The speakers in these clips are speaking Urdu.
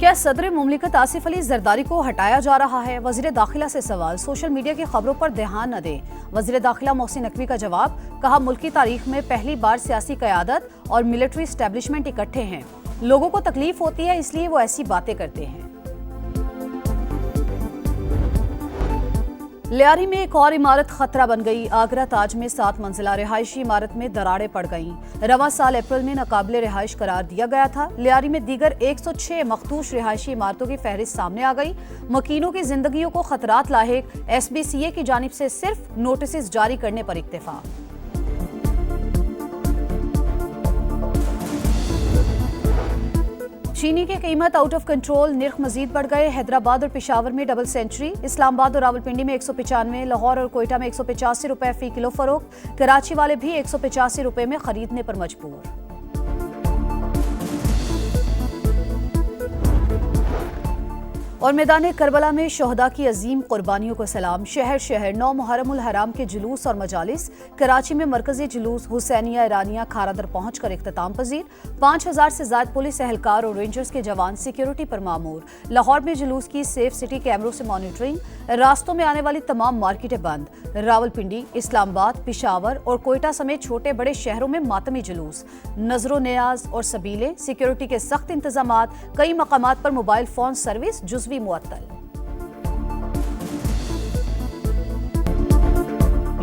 کیا صدر مملکت آصف علی زرداری کو ہٹایا جا رہا ہے؟ وزیر داخلہ سے سوال۔ سوشل میڈیا کی خبروں پر دھیان نہ دیں۔ وزیر داخلہ محسن نقوی کا جواب، کہا ملک کی تاریخ میں پہلی بار سیاسی قیادت اور ملٹری اسٹیبلشمنٹ اکٹھے ہیں۔ لوگوں کو تکلیف ہوتی ہے، اس لیے وہ ایسی باتیں کرتے ہیں۔ لیاری میں ایک اور عمارت خطرہ بن گئی۔ آگرہ تاج میں 7 منزلہ رہائشی عمارت میں دراڑیں پڑ گئیں۔ رواں سال اپریل میں ناقابل رہائش قرار دیا گیا تھا۔ لیاری میں دیگر 106 مخدوش رہائشی عمارتوں کی فہرست سامنے آ گئی۔ مکینوں کی زندگیوں کو خطرات لاحق، ایس بی سی اے کی جانب سے صرف نوٹسز جاری کرنے پر اکتفا۔ چینی کی قیمت آؤٹ آف کنٹرول، نرخ مزید بڑھ گئے۔ حیدرآباد اور پشاور میں ڈبل سینچری، اسلام آباد اور راولپنڈی میں 195، لاہور اور کوئٹہ میں 185 روپے فی کلو فروخت۔ کراچی والے بھی 185 روپے میں خریدنے پر مجبور۔ اور میدان کربلا میں شہداء کی عظیم قربانیوں کو سلام۔ شہر شہر 9 محرم الحرام کے جلوس اور مجالس۔ کراچی میں مرکزی جلوس حسینیہ ایرانیہ کھارا در پہنچ کر اختتام پذیر۔ 5000 سے زائد پولیس اہلکار اور رینجرز کے جوان سیکیورٹی پر مامور۔ لاہور میں جلوس کی سیف سٹی کیمروں سے مانیٹرنگ۔ راستوں میں آنے والی تمام مارکیٹیں بند۔ راولپنڈی، اسلام آباد، پشاور اور کوئٹہ سمیت چھوٹے بڑے شہروں میں ماتمی جلوس۔ نظر و نیاز اور سبیلیں، سیکیورٹی کے سخت انتظامات۔ کئی مقامات پر موبائل فون سروس جزوی معطل۔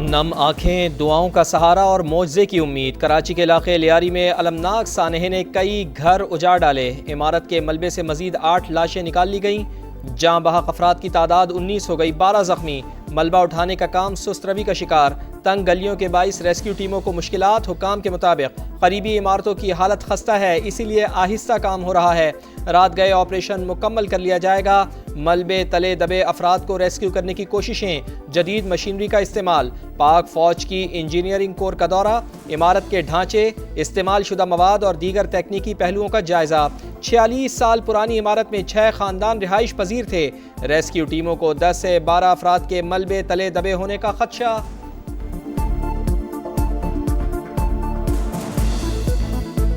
نم آنکھیں، دعاؤں کا سہارا اور معجزے کی امید۔ کراچی کے علاقے لیاری میں المناک سانحے نے کئی گھر اجاڑ ڈالے۔ عمارت کے ملبے سے مزید 8 لاشیں نکال لی گئیں۔ جاں بحق افراد کی تعداد 19 ہو گئی، 12 زخمی۔ ملبہ اٹھانے کا کام سست روی کا شکار۔ تنگ گلیوں کے باعث ریسکیو ٹیموں کو مشکلات۔ حکام کے مطابق قریبی عمارتوں کی حالت خستہ ہے، اسی لیے آہستہ کام ہو رہا ہے۔ رات گئے آپریشن مکمل کر لیا جائے گا۔ ملبے تلے دبے افراد کو ریسکیو کرنے کی کوششیں، جدید مشینری کا استعمال۔ پاک فوج کی انجینئرنگ کور کا دورہ۔ عمارت کے ڈھانچے، استعمال شدہ مواد اور دیگر تکنیکی پہلوؤں کا جائزہ۔ 46 سال پرانی عمارت میں 6 خاندان رہائش پذیر تھے۔ ریسکیو ٹیموں کو 10 سے 12 افراد کے ملبے تلے دبے ہونے کا خدشہ۔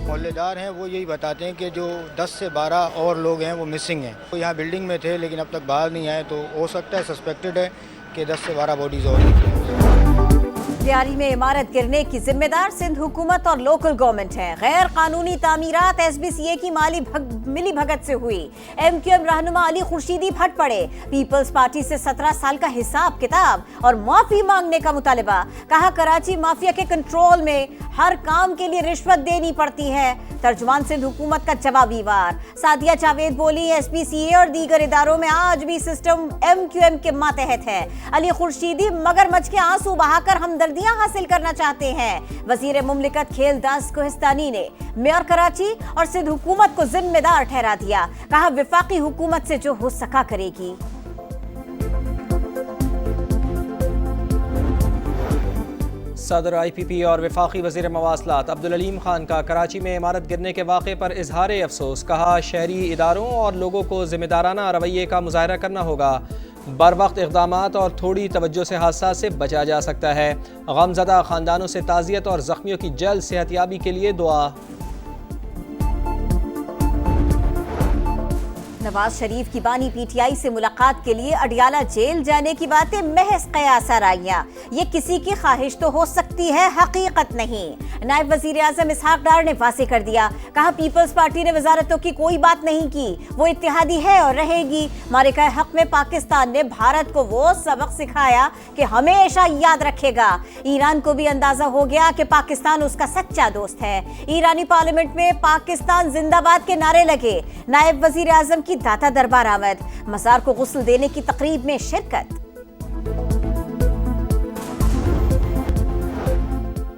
محلے دار ہیں وہ یہی بتاتے ہیں کہ جو 10 سے 12 اور لوگ ہیں وہ مسنگ ہیں۔ وہ یہاں بلڈنگ میں تھے لیکن اب تک باہر نہیں آئے، تو ہو سکتا ہے سسپیکٹڈ ہے کہ 10 سے 12 باڈیز اور ہیں۔ لیاری میں عمارت گرنے کی ذمہ دار سندھ حکومت اور لوکل گورنمنٹ ہے۔ غیر قانونی تعمیرات ایس بی سی اے کی ملی بھگت سے ہوئی۔ ایم کیو ایم رہنما علی خورشیدی پھٹ پڑے۔ پیپلز پارٹی سے 17 سال کا حساب کتاب اور معافی مانگنے کا مطالبہ۔ کہا کراچی مافیا کے کنٹرول میں، ہر کام کے لیے رشوت دینی پڑتی ہے۔ ترجمان سندھ حکومت کا جوابی وار۔ سعدیہ جاوید بولی ایس بی سی اے اور دیگر اداروں میں آج بھی سسٹم ایم کیو ایم کے ماتحت ہے۔ علی خورشیدی مگرمچھ کے آنسو بہا کر ہمدردیاں حاصل کرنا چاہتے ہیں۔ وزیر مملکت کھیل داس کوہستانی نے میئر کراچی اور سندھ حکومت کو ذمہ دار ٹھہرا دیا۔ کہا وفاقی حکومت سے جو ہو سکا کرے گی۔ صدر آئی پی پی اور وفاقی وزیر مواصلات عبدالعلیم خان کا کراچی میں عمارت گرنے کے واقعے پر اظہار افسوس۔ کہا شہری اداروں اور لوگوں کو ذمہ دارانہ رویے کا مظاہرہ کرنا ہوگا۔ بروقت اقدامات اور تھوڑی توجہ سے حادثات سے بچا جا سکتا ہے۔ غمزدہ خاندانوں سے تعزیت اور زخمیوں کی جلد صحت یابی کے لیے دعا۔ نواز شریف کی بانی پی ٹی آئی سے ملاقات کے لیے اڈیالہ جیل جانے کی باتیں محض قیاس آرائیاں۔ یہ کسی کی خواہش تو ہو سکتی ہے، حقیقت نہیں۔ نائب وزیر اعظم اسحاق ڈار نے واضح کر دیا۔ کہا پیپلز پارٹی نے وزارتوں کی کوئی بات نہیں کی، وہ اتحادی ہے اور رہے گی۔ معرکہ حق میں پاکستان نے بھارت کو وہ سبق سکھایا کہ ہمیشہ یاد رکھے گا۔ ایران کو بھی اندازہ ہو گیا کہ پاکستان اس کا سچا دوست ہے۔ ایرانی پارلیمنٹ میں پاکستان زندہ باد کے نعرے لگے۔ نائب وزیر اعظم کی داتا دربار آمد۔ مزار کو غسل دینے کی تقریب میں شرکت۔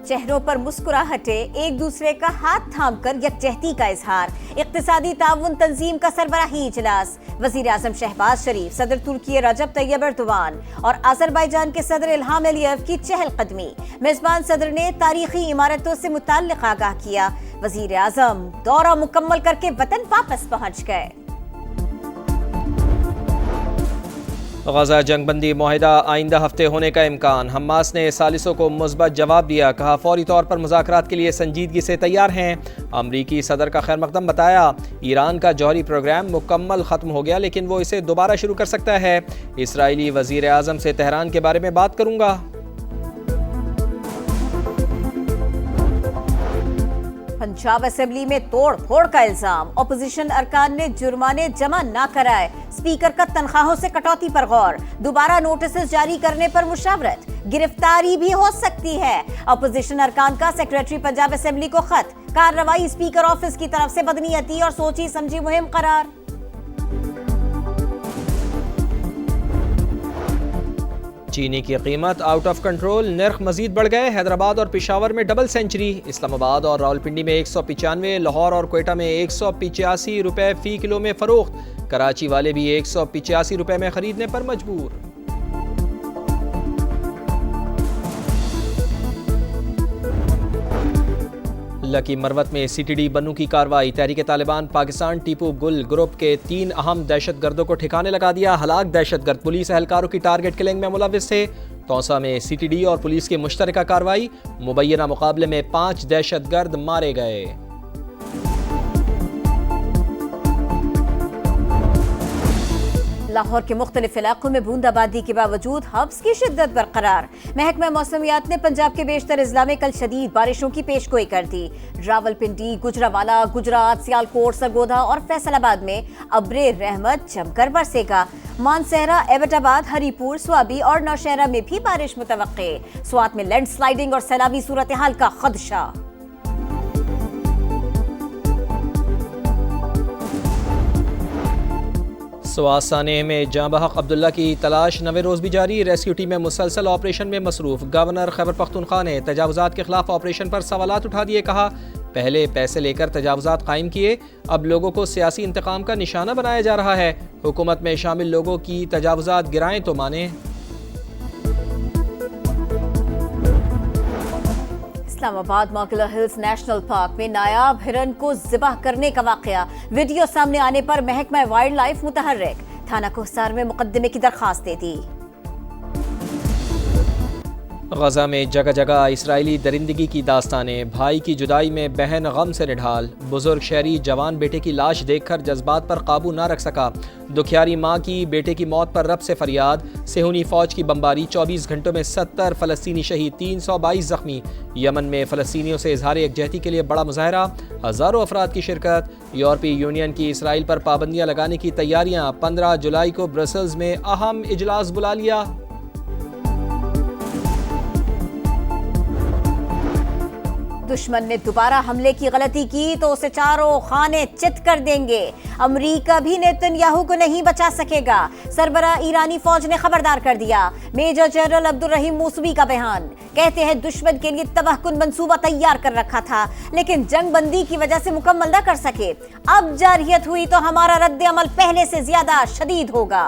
چہروں پر مسکراہٹیں، ایک دوسرے کا ہاتھ تھام کر یکجہتی کا اظہار۔ اقتصادی تعاون تنظیم کا سربراہی اجلاس۔ وزیر اعظم شہباز شریف، صدر ترکی رجب طیب ایردوان اور آذربائیجان کے صدر الہام علییف کی چہل قدمی۔ میزبان صدر نے تاریخی عمارتوں سے متعلق آگاہ کیا۔ وزیر اعظم دورہ مکمل کر کے وطن واپس پہنچ گئے۔ غزہ جنگ بندی معاہدہ آئندہ ہفتے ہونے کا امکان، حماس نے ثالثوں کو مثبت جواب دیا، کہا فوری طور پر مذاکرات کے لیے سنجیدگی سے تیار ہیں۔ امریکی صدر کا خیر مقدم بتایا ایران کا جوہری پروگرام مکمل ختم ہو گیا لیکن وہ اسے دوبارہ شروع کر سکتا ہے۔ اسرائیلی وزیر اعظم سے تہران کے بارے میں بات کروں گا۔ پنجاب اسمبلی میں توڑ پھوڑ کا الزام، اپوزیشن ارکان نے جرمانے جمع نہ کرائے، اسپیکر کا تنخواہوں سے کٹوتی پر غور، دوبارہ نوٹسز جاری کرنے پر مشاورت، گرفتاری بھی ہو سکتی ہے۔ اپوزیشن ارکان کا سیکریٹری پنجاب اسمبلی کو خط، کارروائی اسپیکر آفس کی طرف سے بدنیتی اور سوچی سمجھی مہم قرار۔ چینی کی قیمت آؤٹ آف کنٹرول، نرخ مزید بڑھ گئے، حیدرآباد اور پشاور میں ڈبل سینچری، اسلام آباد اور راولپنڈی میں 195، لاہور اور کوئٹہ میں 185 روپے فی کلو میں فروخت، کراچی والے بھی 185 روپے میں خریدنے پر مجبور۔ لکی مروت میں سی ٹی ڈی بنو کی کارروائی، تحریک طالبان پاکستان ٹیپو گل گروپ کے 3 اہم دہشت گردوں کو ٹھکانے لگا دیا، ہلاک دہشت گرد پولیس اہلکاروں کی ٹارگٹ کلنگ میں ملوث تھے۔ توسا میں سی ٹی ڈی اور پولیس کی مشترکہ کارروائی، مبینہ مقابلے میں 5 دہشت گرد مارے گئے۔ لاہور کے مختلف علاقوں میں بوند آبادی کے باوجود حبس کی شدت برقرار، محکمہ موسمیات نے پنجاب کے بیشتر اضلاع میں کل شدید بارشوں کی پیشگوئی کر دی۔ راولپنڈی، گجرانوالہ، گجرات، سیالکوٹ، سرگودا اور فیصل آباد میں ابر رحمت جم کر برسے گا۔ مانسہرہ، ایبٹ آباد، ہری پور، سوابی اور نوشہرہ میں بھی بارش متوقع، سوات میں لینڈ سلائیڈنگ اور سیلابی صورتحال کا خدشہ۔ سوات سانحہ میں جاں بحق عبداللہ کی تلاش 9ویں روز بھی جاری، ریسکیو ٹیم مسلسل آپریشن میں مصروف۔ گورنر خیبر پختونخوا نے تجاوزات کے خلاف آپریشن پر سوالات اٹھا دیے، کہا پہلے پیسے لے کر تجاوزات قائم کیے، اب لوگوں کو سیاسی انتقام کا نشانہ بنایا جا رہا ہے، حکومت میں شامل لوگوں کی تجاوزات گرائیں تو مانیں۔ اسلام آباد موکلا ہلز نیشنل پارک میں نایاب ہرن کو ذبح کرنے کا واقعہ، ویڈیو سامنے آنے پر محکمہ وائلڈ لائف متحرک، تھانہ کوہسار میں مقدمے کی درخواست دے دی۔ غزہ میں جگہ جگہ اسرائیلی درندگی کی داستانیں، بھائی کی جدائی میں بہن غم سے نڈھال، بزرگ شہری جوان بیٹے کی لاش دیکھ کر جذبات پر قابو نہ رکھ سکا، دکھیاری ماں کی بیٹے کی موت پر رب سے فریاد، صہیونی فوج کی بمباری، 24 گھنٹوں میں 70 فلسطینی شہید، 322 زخمی، یمن میں فلسطینیوں سے اظہار یکجہتی کے لیے بڑا مظاہرہ، ہزاروں افراد کی شرکت، یورپی یونین کی اسرائیل پر پابندیاں لگانے کی تیاریاں، 15 جولائی کو برسلز میں اہم اجلاس بلا لیا۔ دشمن نے دوبارہ حملے کی غلطی کی تو اسے چاروں خانے چت کر دیں گے، امریکہ بھی نیتن یاہو کو نہیں بچا سکے گا، سربراہ ایرانی فوج نے خبردار کر دیا۔ میجر جنرل عبدالرحیم موسوی کا بیان، کہتے ہیں دشمن کے لیے تباہ کن منصوبہ تیار کر رکھا تھا لیکن جنگ بندی کی وجہ سے مکمل نہ کر سکے، اب جارحیت ہوئی تو ہمارا رد عمل پہلے سے زیادہ شدید ہوگا۔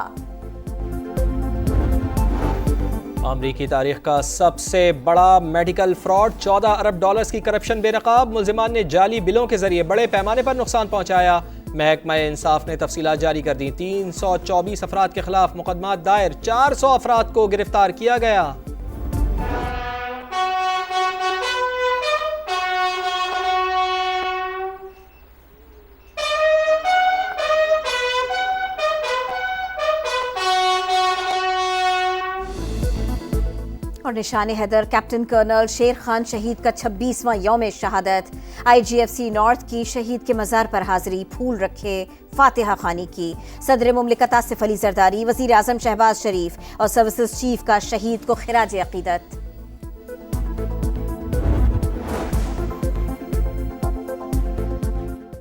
امریکی تاریخ کا سب سے بڑا میڈیکل فراڈ، 14 ارب ڈالرز کی کرپشن بے نقاب، ملزمان نے جعلی بلوں کے ذریعے بڑے پیمانے پر نقصان پہنچایا، محکمہ انصاف نے تفصیلات جاری کر دی، 324 افراد کے خلاف مقدمات دائر، 400 افراد کو گرفتار کیا گیا۔ اور نشان حیدر کیپٹن کرنل شیر خان شہید کا 26واں یوم شہادت، آئی جی ایف سی نارتھ کی شہید کے مزار پر حاضری، پھول رکھے، فاتحہ خوانی کی، صدر مملکت آصف علی زرداری، وزیر اعظم شہباز شریف اور سروسز چیف کا شہید کو خراج عقیدت۔